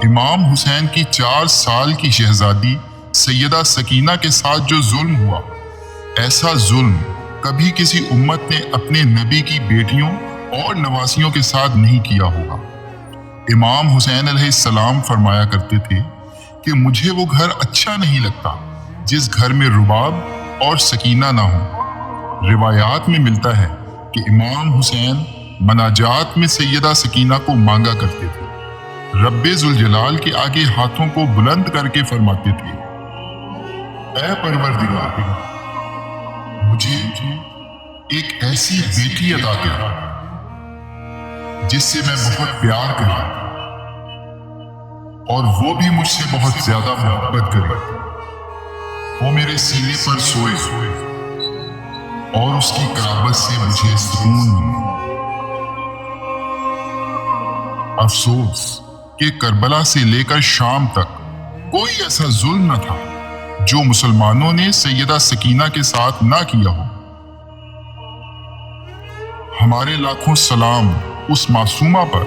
امام حسین کی 4 سال کی شہزادی سیدہ سکینہ کے ساتھ جو ظلم ہوا، ایسا ظلم کبھی کسی امت نے اپنے نبی کی بیٹیوں اور نواسیوں کے ساتھ نہیں کیا ہوگا۔ امام حسین علیہ السلام فرمایا کرتے تھے کہ مجھے وہ گھر اچھا نہیں لگتا جس گھر میں رباب اور سکینہ نہ ہو۔ روایات میں ملتا ہے کہ امام حسین مناجات میں سیدہ سکینہ کو مانگا کرتے تھے، رب ذوالجلال کے آگے ہاتھوں کو بلند کر کے فرماتے تھے، اے پروردگار، مجھے ایک ایسی بیٹی عطا کر جس سے میں بہت پیار کروں اور وہ بھی مجھ سے بہت زیادہ محبت کرے، وہ میرے سینے پر سوئے اور اس کی قرابت سے مجھے سکون ملے۔ افسوس کہ کربلا سے لے کر شام تک کوئی ایسا ظلم نہ تھا جو مسلمانوں نے سیدہ سکینہ کے ساتھ نہ کیا ہو۔ ہمارے لاکھوں سلام اس معصومہ پر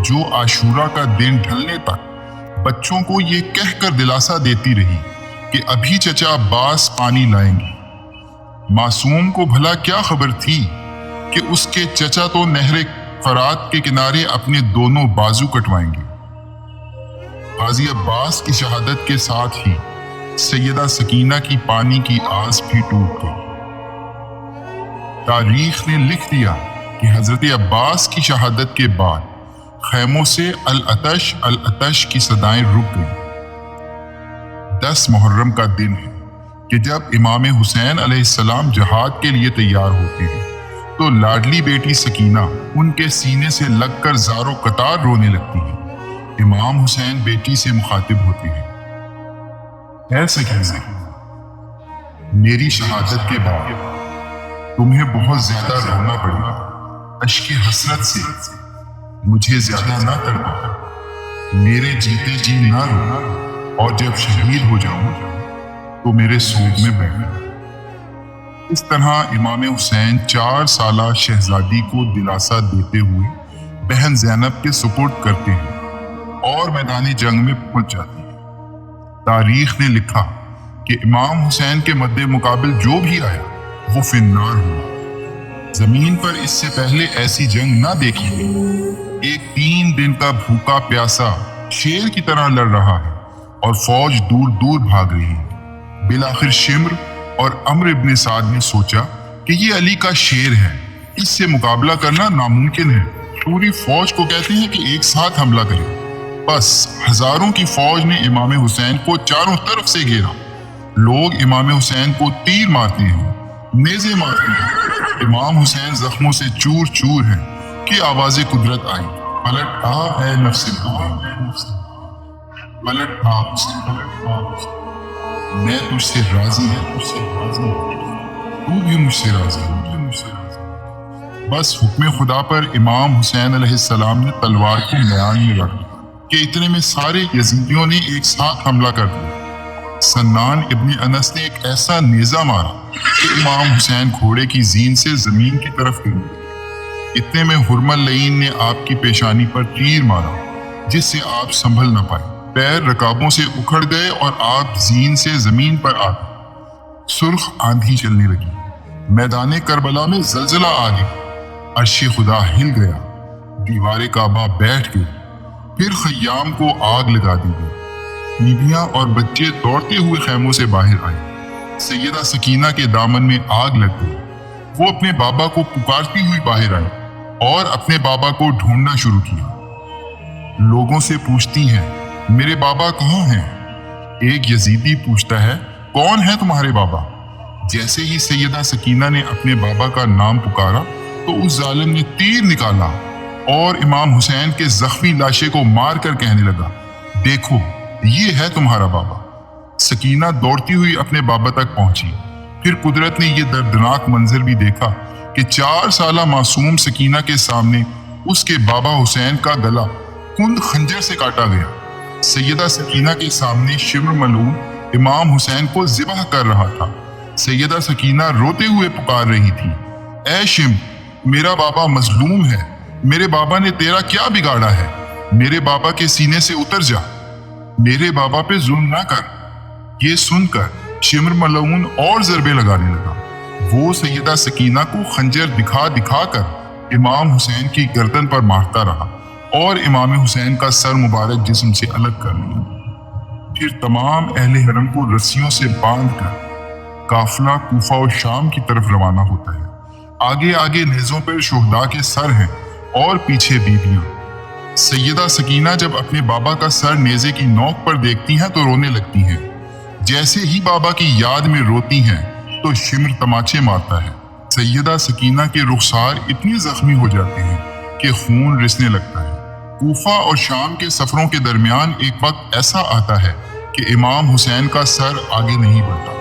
جو عاشورہ کا دن ڈھلنے تک بچوں کو یہ کہہ کر دلاسا دیتی رہی کہ ابھی چچا عباس پانی لائیں گے۔ معصوم کو بھلا کیا خبر تھی کہ اس کے چچا تو نہر فرات کے کنارے اپنے دونوں بازو کٹوائیں گے۔ غازی عباس کی شہادت کے ساتھ ہی سیدہ سکینہ کی پانی کی آس بھی ٹوٹ گئی۔ تاریخ نے لکھ دیا کہ حضرت عباس کی شہادت کے بعد خیموں سے العطش العطش کی صدائیں رک گئیں۔ 10 محرم کا دن ہے کہ جب امام حسین علیہ السلام جہاد کے لیے تیار ہوتے ہیں تو لاڈلی بیٹی سکینہ ان کے سینے سے لگ کر زار و قطار رونے لگتی ہے۔ امام حسین بیٹی سے مخاطب ہوتے ہیں، اے سکینہ، میری شہادت کے بعد تمہیں بہت زیادہ رونا پڑے گا، اشک حسرت سے مجھے زیادہ نہ تڑپا، میرے جیتے جی نہ رو، اور جب شہید ہو جاؤں تو میرے سود میں بیٹھنا۔ اس طرح امام حسین 4 سالہ شہزادی کو دلاسا دیتے ہوئے بہن زینب کے سپرد کرتے ہیں اور میدان جنگ میں پہنچ جاتے ہیں۔ تاریخ نے لکھا کہ امام حسین کے مد مقابل جو بھی آیا وہ فنار ہوا۔ زمین پر اس سے پہلے ایسی جنگ نہ دیکھی گئی۔ ایک 3 دن کا بھوکا پیاسا شیر کی طرح لڑ رہا ہے اور فوج دور دور بھاگ رہی ہے۔ بالآخر شمر اور عمرو ابن سعد نے سوچا کہ یہ علی کا شیر ہے، اس سے مقابلہ کرنا ناممکن ہے۔ پوری فوج کو کہتے ہیں کہ ایک ساتھ حملہ کرے۔ بس ہزاروں کی فوج نے امام حسین کو چاروں طرف سے گھیرا۔ لوگ امام حسین کو تیر مارتے ہیں، نیزے مارتے ہیں۔ امام حسین زخموں سے چور چور ہیں کہ آواز قدرت آئی، پلٹ آ اے نفس الحسین، پلٹ آ حسین، میں تجھ سے راضی ہوں، تو بھی مجھ سے راضی ہے۔ بس حکم خدا پر امام حسین علیہ السلام نے تلوار کو میان میں رکھ کہ اتنے میں سارے یزیدیوں نے ایک ساتھ حملہ کر دیا۔ سنان ابن انس نے ایک ایسا نیزہ مارا کہ امام حسین گھوڑے کی زین سے زمین کی طرف گر گئے۔ اتنے میں حرمل لعین نے آپ کی پیشانی پر تیر مارا جس سے آپ سنبھل نہ پائے۔ پیر رکابوں سے اکھڑ گئے اور آپ زین سے زمین پر آ گئے۔ سرخ آندھی چلنے لگی، میدان کربلا میں زلزلہ آ گیا، عرش خدا ہل گیا، دیوار کعبہ بیٹھ گئی، پھر خیام کو آگ لگا دی گئی۔ بیویاں اور بچے دوڑتے ہوئے خیموں سے باہر آئے۔ سیدہ سکینہ کے دامن میں آگ لگ گئی۔ وہ اپنے بابا کو پکارتی ہوئی باہر آئی اور اپنے بابا کو ڈھونڈنا شروع کیا۔ لوگوں سے پوچھتی ہیں، میرے بابا کہاں ہیں؟ ایک یزیدی پوچھتا ہے، کون ہے تمہارے بابا؟ جیسے ہی سیدہ سکینہ نے اپنے بابا کا نام پکارا تو اس ظالم نے تیر نکالا اور امام حسین کے زخمی لاشے کو مار کر کہنے لگا، دیکھو یہ ہے تمہارا بابا۔ سکینہ دوڑتی ہوئی اپنے بابا تک پہنچی۔ پھر قدرت نے یہ دردناک منظر بھی دیکھا کہ 4 سالہ معصوم سکینہ کے سامنے اس کے بابا حسین کا گلا کند خنجر سے کاٹا گیا۔ سیدہ سکینہ کے سامنے شمر ملعون امام حسین کو ذبح کر رہا تھا۔ سیدہ سکینہ روتے ہوئے پکار رہی تھی، اے شمر، میرا بابا مظلوم ہے، میرے بابا نے تیرا کیا بگاڑا ہے؟ मेरे बाबा के सीने से उतर जा, मेरे बाबा पे जुल्म ना कर। ये सुनकर शिमर मलऊन और ज़रबे लगाने लगा। वो सैयदा सकीना को खंजर दिखा दिखा कर इमाम हुसैन की गर्दन पर मारता रहा और इमाम हुसैन का सर मुबारक जिस्म से अलग कर लिया। फिर तमाम अहले हरम को रस्सियों से बांधकर काफिला कूफा और शाम की तरफ रवाना होता है। आगे आगे नेज़ों पर शुहदा के सर हैं और पीछे बीबियां। सैयदा सकीना जब अपने बाबा का सर नेज़े की नोक पर देखती हैं तो रोने लगती हैं। जैसे ही बाबा की याद में रोती हैं तो शिमर तमाचे मारता है। सैयदा सकीना के रुखसार इतने जख्मी हो जाते हैं कि खून रिसने लगता है। कूफा और शाम के सफरों के दरमियान एक वक्त ऐसा आता है कि इमाम हुसैन का सर आगे नहीं बढ़ता,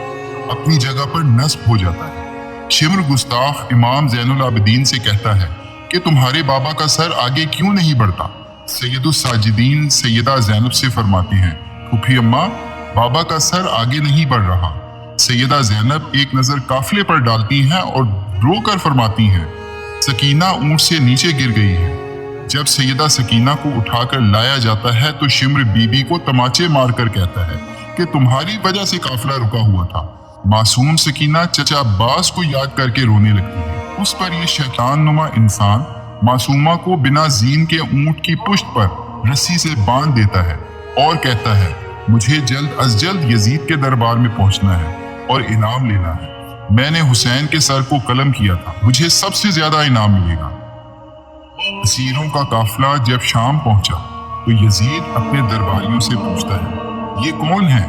अपनी जगह पर नस्ब हो जाता है। शिमर गुस्ताख इमाम ज़ैनुल आबिदीन से कहता है कि तुम्हारे बाबा का सर आगे क्यों नहीं बढ़ता। सैयदुस साजिदीन सैयदा ज़ैनब से फरमाते हैं, फूफी अम्मा, बाबा का सर आगे नहीं बढ़ रहा। सैयदा ज़ैनब एक नज़र काफिले पर डालती हैं और रोकर फरमाती हैं, सकीना ऊंट से नीचे गिर गई है। जब सैयदा सकीना को उठाकर लाया जाता है तो शिमर बीबी को तमाचे मारकर कहता है कि तुम्हारी वजह से काफिला रुका हुआ था। मासूम सकीना चचा अब्बास को याद करके रोने लगती है। उस पर यह शैतान नुमा इंसान मासूमा को बिना जीन के ऊंट की पुश्त पर रस्सी से बांध देता है और कहता है, मुझे जल्द अज जल्द यजीद के दरबार में पहुंचना है और इनाम लेना है। मैंने हुसैन के सर को कलम किया था, मुझे सबसे ज्यादा इनाम मिलेगा। असीरों का काफिला जब शाम पहुंचा तो यजीद अपने दरबारियों से पूछता है, ये कौन है?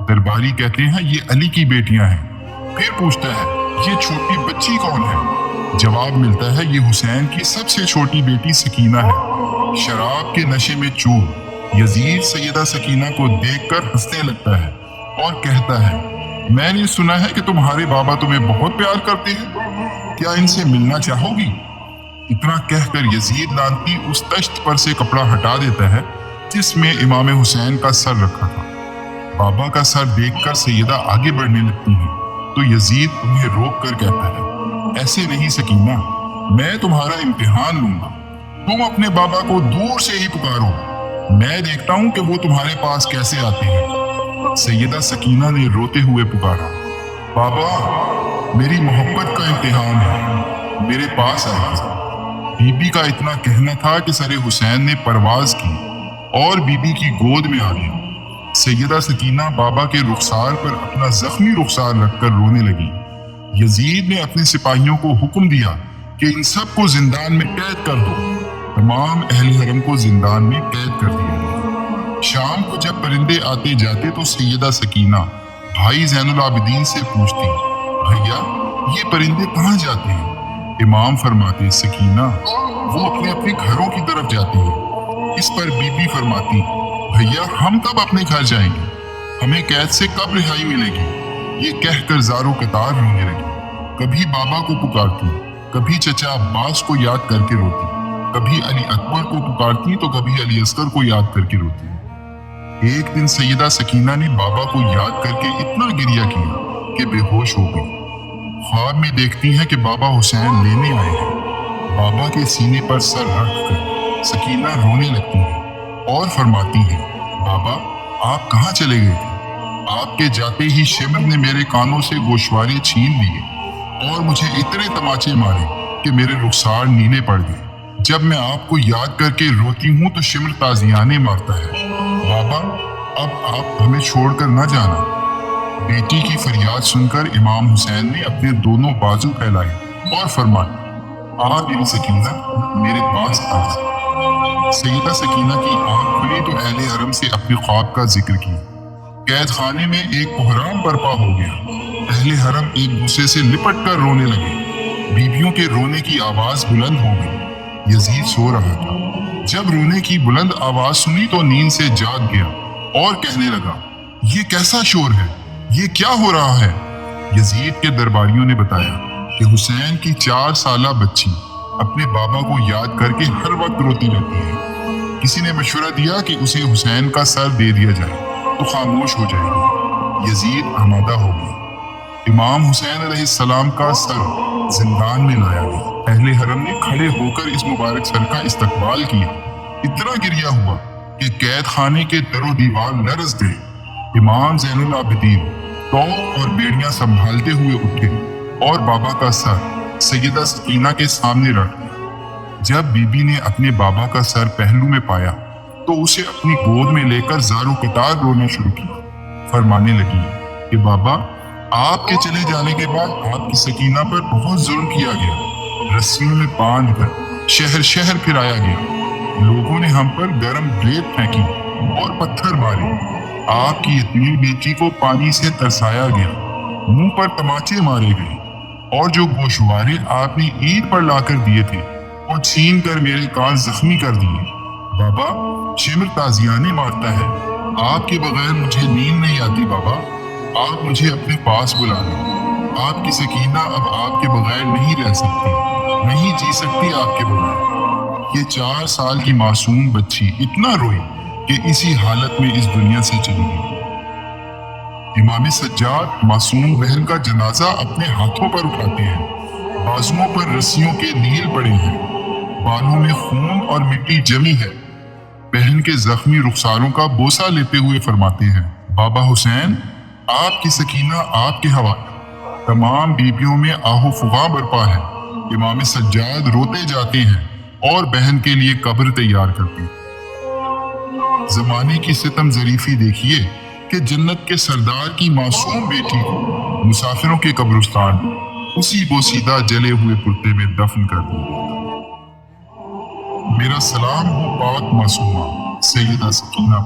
दरबारी कहते हैं, ये अली की बेटियां हैं। फिर पूछता है, ये छोटी बच्ची कौन है? जवाब मिलता है, ये हुसैन की सबसे छोटी बेटी सकीना है, शराब के नशे में चूर। यजीद सैयदा सकीना को देखकर हंसने लगता है और कहता है, मैंने सुना है कि तुम्हारे बाबा तुम्हें बहुत प्यार करते हैं, क्या इनसे मिलना चाहोगी? इतना कहकर यजीद लानती उस तश्त पर से कपड़ा हटा देता है जिसमें इमाम हुसैन का सर रखा था। बाबा का सर देखकर सैयदा आगे बढ़ने लगती है तो यजीद उन्हें रोक कर कहता है, ऐसे नहीं सकीना, मैं तुम्हारा इम्तिहान लूंगा। तुम अपने बाबा को दूर से ही पुकारो, मैं देखता हूं कि वो तुम्हारे पास कैसे आते हैं। सैयदा सकीना ने रोते हुए पुकारा, बाबा, मेरी मोहब्बत का इम्तिहान है, मेरे पास आइए। बीबी का इतना कहना था कि सरे हुसैन ने परवाज की और बीबी की गोद में आ गया। सैयदा सकीना बाबा के रुखसार पर अपना जख्मी रुखसार रखकर रोने लगी। यजीद ने अपने सिपाहियों को हुक्म दिया कि इन सब को जिंदान में कैद कर दो। तमाम अहले हरम को जिंदान में कैद कर दिया गया। शाम को जब परिंदे आते जाते तो सैयदा सकीना भाई ज़ैनुल आबिदीन से पूछती, भैया, ये परिंदे कहाँ जाते हैं? इमाम फरमाते, सकीना, वो अपने अपने घरों की तरफ जाते हैं। इस पर बीबी फरमाती, भैया, हम कब अपने घर जाएंगे? हमें कैद से कब रिहाई मिलेगी? ये कहकर ज़ारो कतार रोने लगी। कभी बाबा को पुकारती, कभी चचा अब्बास को याद करके रोती, कभी अली अकबर को पुकारती तो कभी अली असगर को याद करके रोती। एक दिन सैयदा सकीना ने बाबा को याद करके इतना गिरिया किया कि बेहोश हो गई। ख्वाब में देखती हैं कि बाबा हुसैन लेने आए हैं। बाबा के सीने पर सर रखकर सकीना रोने लगती है और फरमाती है, बाबा, आप कहाँ चले गए थे? आपके जाते ही शिमर ने मेरे कानों से गोशवारे छीन लिए और मुझे इतने तमाचे मारे कि मेरे रुखसार नीले पड़ गए। जब मैं आपको याद करके रोती हूँ तो शिमर ताजियाने मारता है। बाबा, अब आप हमें छोड़कर न जाना। बेटी की फरियाद सुनकर इमाम हुसैन ने अपने दोनों बाजू फैलाए और फरमाया, आ मेरी सकीना, मेरे पास आ। सैयदा सकीना की आंख खुली तो अहले हरम से अपने ख्वाब का जिक्र किया। कैद खाने में एक कोहराम बर्पा हो गया। अहले हरम एक दूसरे से लिपट कर रोने लगे। बीबियों के रोने की आवाज बुलंद हो गई। यजीद सो रहा था। जब रोने की बुलंद आवाज सुनी तो नींद से जाग गया और कहने लगा, ये कैसा शोर है? ये क्या हो रहा है? यजीद के दरबारियों ने बताया कि हुसैन की 4 साला बच्ची अपने बाबा को याद करके हर वक्त रोती रहती है। किसी ने मशवरा दिया कि उसे हुसैन का सर दे दिया जाए तो खामोश हो जाएगी। यजीद आमादा हो गया। इमाम हुसैन अलैहिस्सलाम का सर जिंदान में लाया गया। अहले हरम ने खड़े होकर इस मुबारक सर का इस्तकबाल किया। इतना गिरिया हुआ कि कैद खाने के दरो दीवार लरस गए। इमाम ज़ैनुल आबिदीन तौक और बेड़ियां संभालते हुए उठे और बाबा का सर सैयदा सकीना के सामने रख दिया। जब बीबी ने अपने बाबा का सर पहलू में पाया तो उसे अपनी गोद में लेकर ज़ारो कतार रोना शुरू किया। फरमाने लगी कि बाबा, आपके चले जाने के बाद आपकी सकीना पर बहुत जुल्म किया गया। रस्सियों में बांध कर शहर शहर फिराया गया। लोगों ने हम पर गर्म रेत फेंकी और पत्थर मारे। आपकी इतनी बेटी को पानी से तरसाया गया, मुंह पर तमाचे मारे गए और जो गोशवारे आपने ईद पर लाकर दिए थे वो छीन कर मेरे कान जख्मी कर दिए। बाबा, शिमर ताजियाने मारता है। आपके बगैर मुझे नींद नहीं आती बाबा। आप मुझे अपने पास बुला लें। आपकी सकीना अब आपके बगैर नहीं रह सकती, नहीं जी सकती आपके बगैर। ये 4 साल की मासूम बच्ची इतना रोई कि इसी हालत में इस दुनिया से चली गई। इमाम सज्जाद मासूम बहन का जनाजा अपने हाथों पर उठाते हैं। बाजुओं पर रस्सियों के नील पड़े हैं, बालों में खून और मिट्टी जमी है। बहन के जख्मी रुखसारों का बोसा लेते हुए फरमाते हैं, बाबा हुसैन, आपकी सकीना आपके हवाले। तमाम बीबियों में आहो फुगा बरपा है। इमाम सज्जाद रोते जाते हैं और बहन के लिए कब्र तैयार करते हैं। जमाने की सितम जरीफी देखिए कि जन्नत के सरदार की मासूम बेटी को मुसाफिरों के कब्रिस्तान उसी बोसीदा जले हुए कुर्ते में दफन कर दिया। मेरा सलाम हो पाक मासूमा सैयदा सकीना।